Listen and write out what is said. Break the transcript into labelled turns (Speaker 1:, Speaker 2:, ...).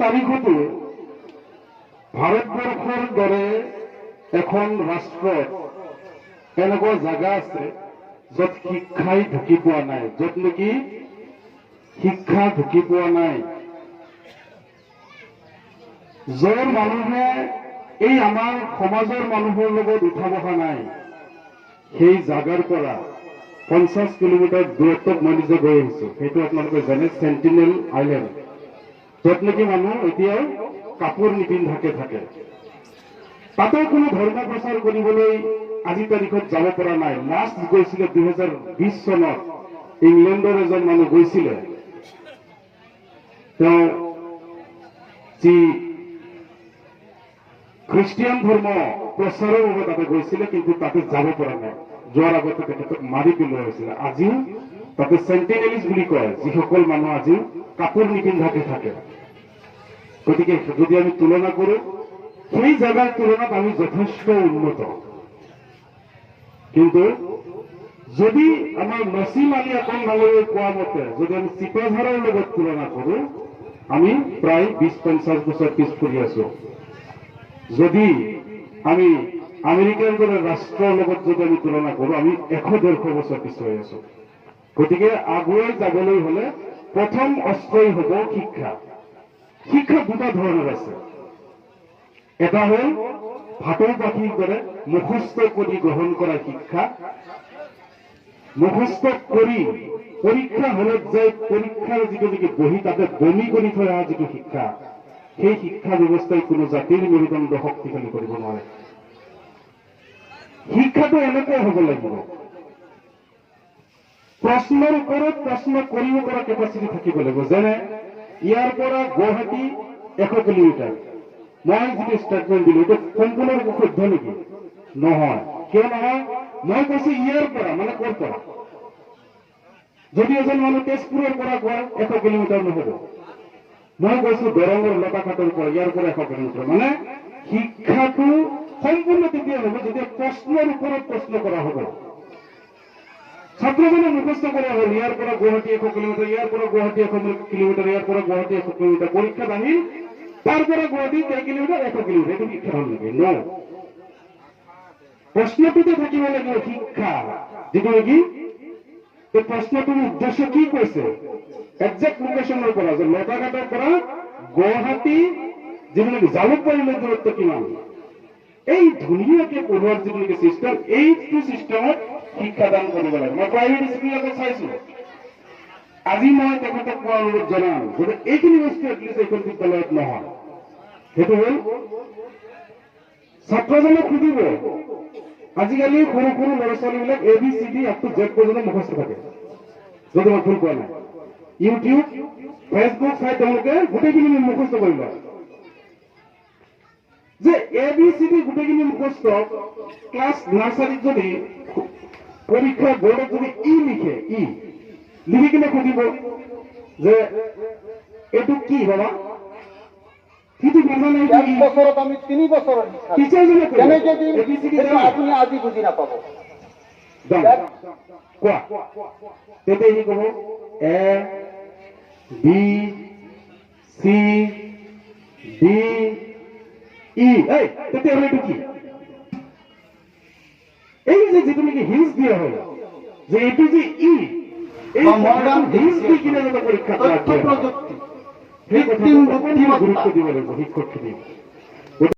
Speaker 1: তাৰিখতো ভাৰতবৰ্ষৰ দৰে এখন ৰাষ্ট্ৰত এনেকুৱা জাগা আছে য'ত শিক্ষাই ঢুকি পোৱা নাই, য'ত নেকি শিক্ষা ঢুকি পোৱা নাই, য'ৰ মানুহে এই আমাৰ সমাজৰ মানুহৰ লগত উঠা বহা নাই, সেই জাগাৰ পৰা 50 কিলোমিটাৰ দূৰত্বত মই নিজে গৈ আহিছো। সেইটো আপোনালোকে জানে, চেণ্টিনেল আইলেণ্ড, য'ত নেকি মানুহ এতিয়াও কাপোৰ নিপিন্ধাকে থাকে। তাতে কোনো ধৰ্ম প্ৰচাৰ কৰিবলৈ আজি তাৰিখত যাব পৰা নাই। লাষ্ট গৈছিলে 2020 চনত, ইংলেণ্ডৰ এজন মানুহ গৈছিলে। তেওঁ যি খ্ৰীষ্টিয়ান ধৰ্ম প্ৰচাৰৰ বাবে তাতে গৈছিলে, কিন্তু তাতে যাব পৰা নাই। যোৱাৰ আগতে তেখেতক মাৰি পেলোৱা হৈছিলে। আজিও তাতে চেণ্টিনেলিজ বুলি কয়, যিসকল মানুহ আজিও কাপোৰ নিপিন্ধাকে থাকে। গতিকে যদি আমি তুলনা কৰো, সেই জাগাৰ তুলনাত আমি যথেষ্ট উন্নত। কিন্তু যদি আমাৰ নচিম আলী আকন ডাঙৰীয়াই কোৱা মতে যদি আমি চিপাঝাৰৰ লগত তুলনা কৰো, আমি প্ৰায় 20-50 বছৰ পিছ পৰি আছো। যদি আমি আমেৰিকাৰ দৰে ৰাষ্ট্ৰৰ লগত যদি আমি তুলনা কৰো, আমি 100-150 বছৰ পিছুৱাই আছো। গতিকে আগুৱাই যাবলৈ হলে প্ৰথম অস্ত্ৰই হব শিক্ষা। শিক্ষা দুটা ধৰণৰ আছে। এটা হল ভাটৌ পাখিৰ দৰে মুখস্থ কৰি গ্ৰহণ কৰা শিক্ষা, মুখস্থ কৰি পৰীক্ষা হলত যাই পৰীক্ষাৰ যিটো নেকি বহি তাতে বমি কৰি থৈ অহা যিটো শিক্ষা, সেই শিক্ষা ব্যৱস্থাই কোনো জাতিৰ মেৰুদণ্ড শক্তিশালী কৰিব নোৱাৰে। শিক্ষাটো এনেকৈ হ'ব লাগিব, প্ৰশ্নৰ ওপৰত প্ৰশ্ন কৰিব পৰা কেপাচিটি থাকিব লাগিব। যেনে ইয়াৰ পৰা গুৱাহাটী 100 কিলোমিটাৰ, মই যিটো ষ্টেটমেণ্ট দিলো এইটো সম্পূৰ্ণৰূপে শুদ্ধ নেকি? নহয়। কিয় নহয়? মই কৈছো ইয়াৰ পৰা, মানে ক'ৰ পৰা? যদি এজন মানুহ তেজপুৰৰ পৰা কয় 100 কিলোমিটাৰ নহব। মই কৈছো দৰঙৰ লতাঘাটৰ পৰা, ইয়াৰ পৰা 100 কিলোমিটাৰ। মানে শিক্ষাটো সম্পূৰ্ণ তেতিয়া হ'ব যেতিয়া প্ৰশ্নৰ ওপৰত প্ৰশ্ন কৰা হ'ব। ছাত্ৰজনে মুখস্থ কৰা হ'ল, ইয়াৰ পৰা গুৱাহাটী 100 কিলোমিটাৰ, ইয়াৰ পৰা গুৱাহাটী 100 কিলোমিটাৰ, ইয়াৰ পৰা গুৱাহাটী 100 কিলোমিটাৰ। পৰীক্ষাত আহিল তাৰ পৰা গুৱাহাটী 100 কিলোমিটাৰ, 100 কিলোমিটাৰ। এইটো শিক্ষা হ'ল নেকি? ন। প্ৰশ্নটোতে থাকিব লাগিব শিক্ষা, যিটো নেকি প্ৰশ্নটোৰ উদ্দেশ্য কি কৈছে, একজেক্ট লোকেশ্যনৰ পৰা, যে লতাঘাটৰ পৰা গুৱাহাটী যিটো নেকি জালুকবাৰীলৈ দূৰত্ব কিমান, এই ধুনীয়াকে পঢ়োৱাৰ যিটো নেকি চিষ্টেম, এইটো চিষ্টেমত শিক্ষাদান কৰিব লাগে। মই প্ৰাইভেট স্কুলতে চাইছো। আজি মই তেখেতক কোৱাৰ অনুৰোধ জনাম যে এইখিনি বস্তু এটলিষ্ট এইখন বিদ্যালয়ত নহয়। সেইটো হল ছাত্ৰজনে সুধিব, আজিকালি সৰু সৰু ল'ৰা ছোৱালীবিলাক ABCD up to Z পৰ্যন্ত মুখস্থ থাকে, যদি মই ভুল কোৱা নাই। ইউটিউব, ফেচবুক চাই তেওঁলোকে গোটেইখিনি মুখস্থ কৰি লয়। যে ABCD গোটেইখিনি মুখস্থ ক্লাছ নাৰ্চাৰীত যদি পৰীক্ষা বোৰ্ডত যদি লিখে, লিখি কিনে সুধিব যে এইটো কি বাবা, কিন্তু নাজানে।
Speaker 2: 1 বছৰত আমি 3 বছৰৰ
Speaker 1: টিচাৰজনে
Speaker 2: কেনেকে দিম আপুনি আজি বুজি নাপাব।
Speaker 1: কোৱা, তেতিয়া সি কব ABCDE। তেতিয়াহ'লে এইটো কি? এই যে যিটো নেকি হিন্স দিয়া হয় যে এইটো যে এই মডাৰ্ণ হিন্স দি কিনে পৰীক্ষা কৰা, সেই কথা গুৰুত্ব দিব লাগিব শিক্ষক খিনি।